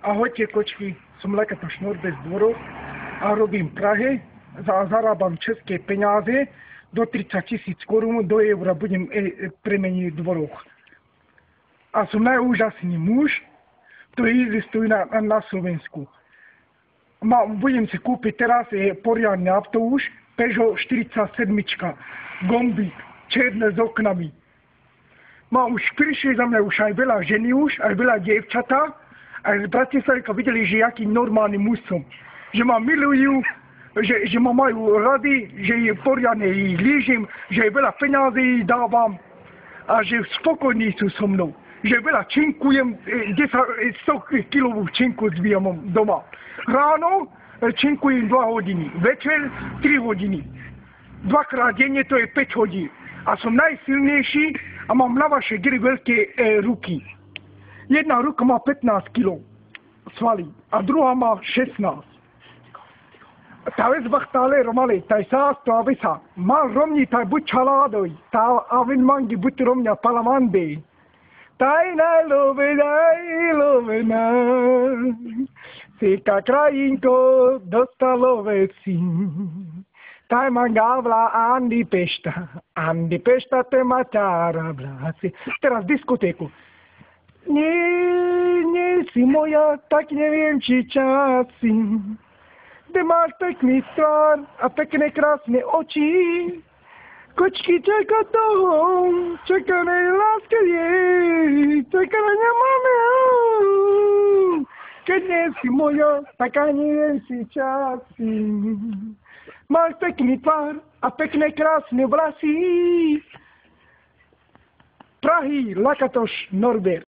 Ahojte kočky, som Lakatoš Norbert z Dvorov a robím v Prahe, zarábam české peňáze, do 30 000 korún do eura budem premeniť v Dvoroch. A som najúžasný muž, ktorý existuje na Slovensku. Budem si kúpiť teraz poriadny autobus, Peugeot 47, gombík, černé s oknami. Už prišli za mňa už aj veľa ženy, aj veľa dievčatá, aj z Bratislavy videli, že aký normálny muž som. Že ma milujú, že ma majú rady, že je poriadne ich lížim, že veľa peňazí dávam a že spokojní sú so mnou. Že veľa činkujem, 100 kilovú činku zbijam doma. Ráno činkujem 2 hodiny, večer 3 hodiny. Dvakrát denne to je 5 hodín. A som najsilnejší a mám na vaše gry veľké ruky. Jedna ruka má 15 kg svaly a druhá má 16. Ta vez bachtale romale, taj sa to avisa. Ma romni taj buď čaládoj, ta avin mangi buď romňa palamande. Taj najlovená, sika krajinko, dostalové si. Taj mangavla Andi Pešta te maťára bláci. Teraz diskotéku. Nie si moja, tak neviem, či časy. Kde máš pekný tvár a pekné krásne oči. Kočky čaká toho, čakanej láske jej, čaká na ňa máme. Keď nie si moja, tak ani neviem, si časy. Máš pekný tvár a pekné krásne vlasy. Prahy, Lakatoš Norbert.